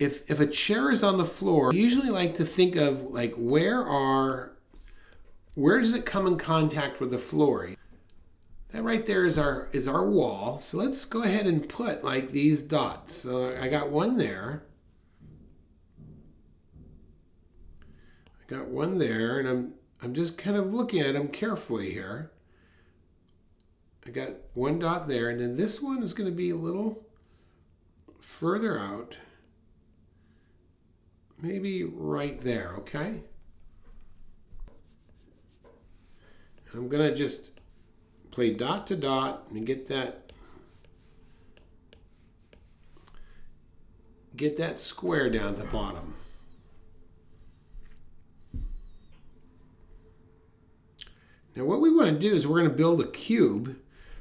if a chair is on the floor, I usually like to think of like where does it come in contact with the floor? That right there is our wall. So let's go ahead and put like these dots. So I got one there. I got one there, and I'm just kind of looking at them carefully here. I got one dot there, and then this one is going to be a little further out. Maybe right there, okay? I'm going to just play dot to dot and get that square down at the bottom. Now what we want to do is we're going to build a cube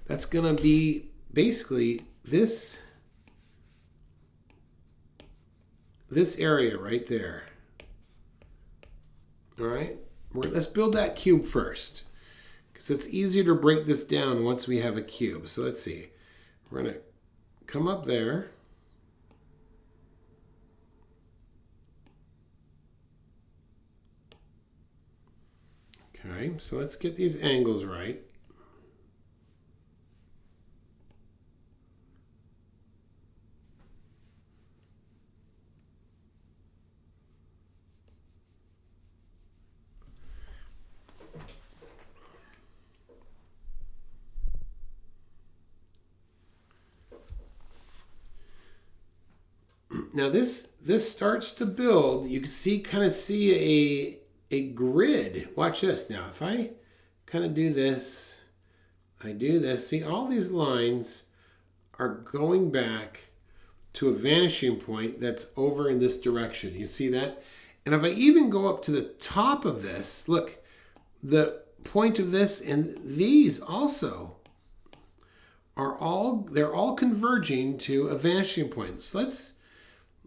that's going to be basically this area right there. All right, let's build that cube first, because it's easier to break this down once we have a cube. So let's see. We're going to come up there. Okay, so let's get these angles right. Now this starts to build. You can kind of see a grid. Watch this. Now if I kind of do this, I do this. See, all these lines are going back to a vanishing point that's over in this direction. You see that? And if I even go up to the top of this, look, the point of this and these also they're all converging to a vanishing point. So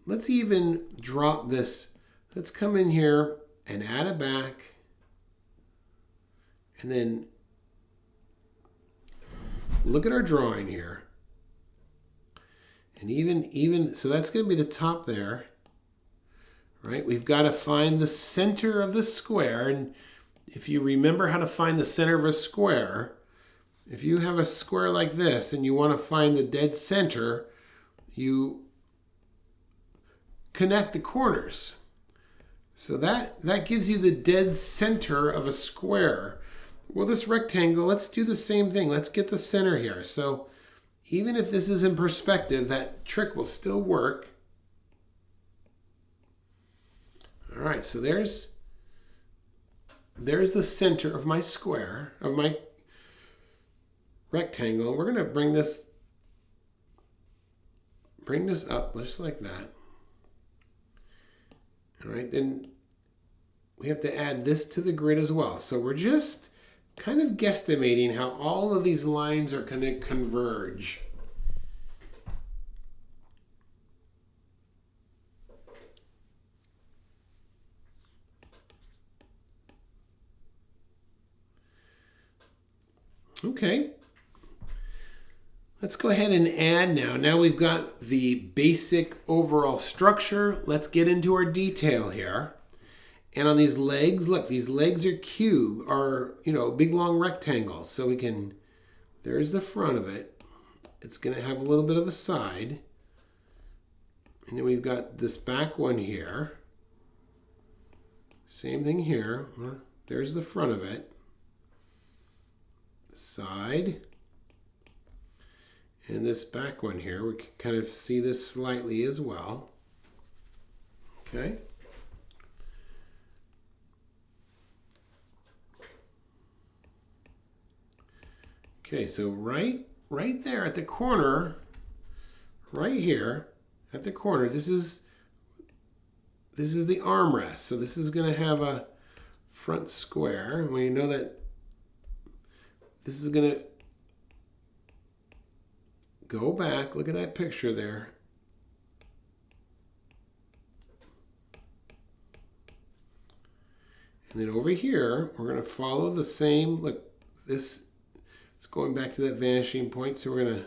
let's even drop this. Let's come in here and add it back. And then look at our drawing here. And even so that's going to be the top there. Right? We've got to find the center of the square. And if you remember how to find the center of a square, if you have a square like this and you want to find the dead center, you connect the corners. So that gives you the dead center of a square. Well, this rectangle, let's do the same thing. Let's get the center here. So even if this is in perspective, that trick will still work. All right, so there's the center of my square, of my rectangle. We're going to bring this up just like that. All right, then we have to add this to the grid as well. So we're just kind of guesstimating how all of these lines are going to converge. Okay, let's go ahead and add now. Now we've got the basic overall structure. Let's get into our detail here. And on these legs, look, these legs are big long rectangles. So we can, there's the front of it. It's going to have a little bit of a side. And then we've got this back one here. Same thing here. There's the front of it. Side. And this back one here, we can kind of see this slightly as well. Okay. Okay, so right there at the corner, right here at the corner, this is the armrest. So this is going to have a front square. And we know that this is going to go back. Look at that picture there. And then over here, we're going to follow the same, look, this is going back to that vanishing point. So we're going to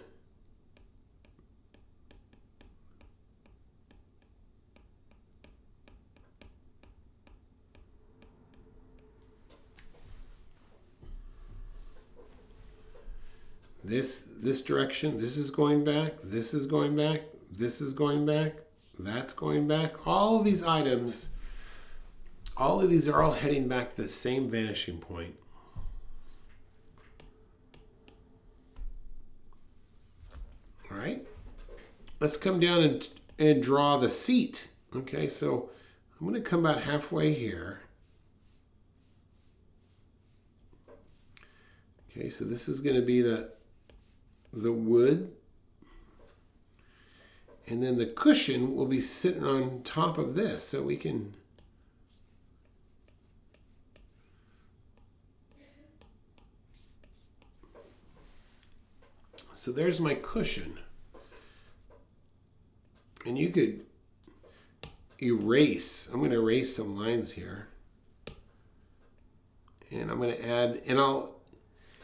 this direction, this is going back, this is going back, this is going back, that's going back. All of these items, all of these are all heading back to the same vanishing point. All right, let's come down and draw the seat. Okay, so I'm going to come about halfway here. Okay, so this is going to be the wood. And then the cushion will be sitting on top of this, so we can so there's my cushion. And you could erase. I'm going to erase some lines here. And I'm going to add, and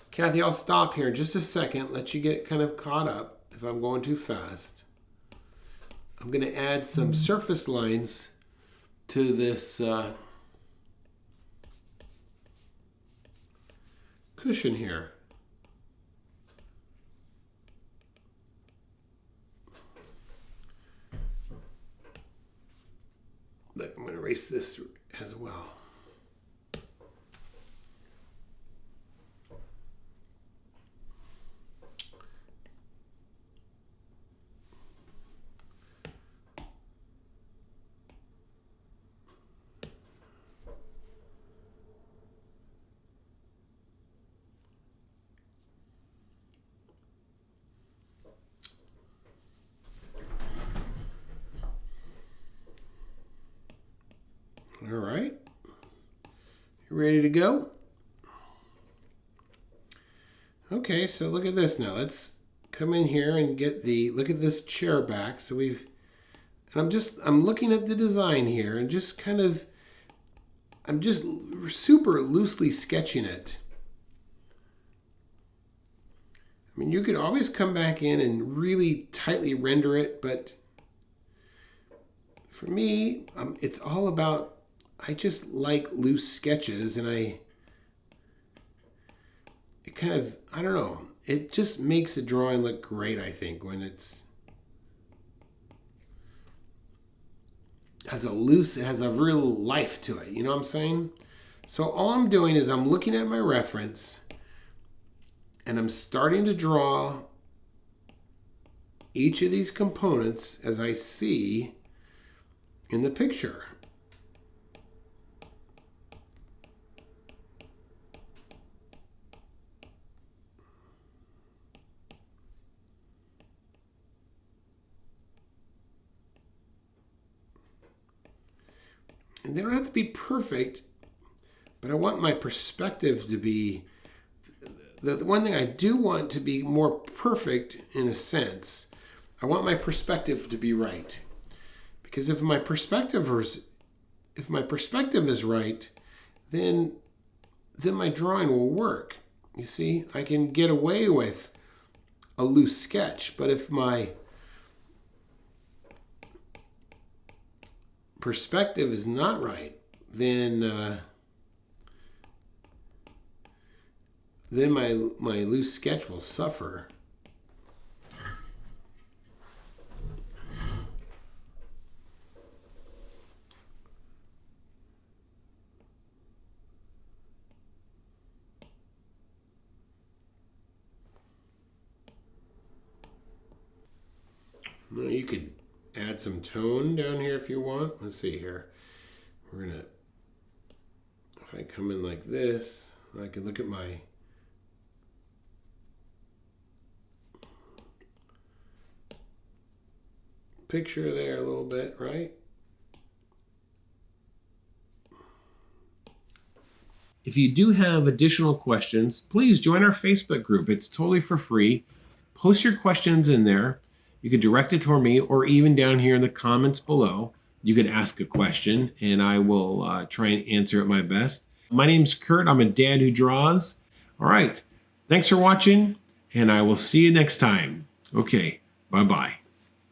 Kathy, I'll stop here in just a second, let you get kind of caught up if I'm going too fast. I'm going to add some surface lines to this cushion here. Look, I'm going to erase this as well. All right, you ready to go? Okay, so look at this now. Let's come in here and get look at this chair back. So I'm looking at the design here and just kind of, I'm just super loosely sketching it. I mean, you could always come back in and really tightly render it, but for me, it's all about, I just like loose sketches, and it kind of, I don't know, it just makes a drawing look great, I think, when it has a real life to it, you know what I'm saying? So all I'm doing is I'm looking at my reference, and I'm starting to draw each of these components as I see in the picture. And they don't have to be perfect, but I want my perspective to be, the one thing I do want to be more perfect in a sense, I want my perspective to be right. Because if my perspective is right, then my drawing will work. You see, I can get away with a loose sketch, but if my perspective is not right, then my loose sketch will suffer. Now you could add some tone down here if you want. Let's see here. We're gonna, if I come in like this, I can look at my picture there a little bit, right? If you do have additional questions, please join our Facebook group. It's totally for free. Post your questions in there. You could direct it toward me, or even down here in the comments below, you could ask a question and I will try and answer it my best. My name's Kurt. I'm a dad who draws. All right. Thanks for watching, and I will see you next time. Okay. Bye-bye.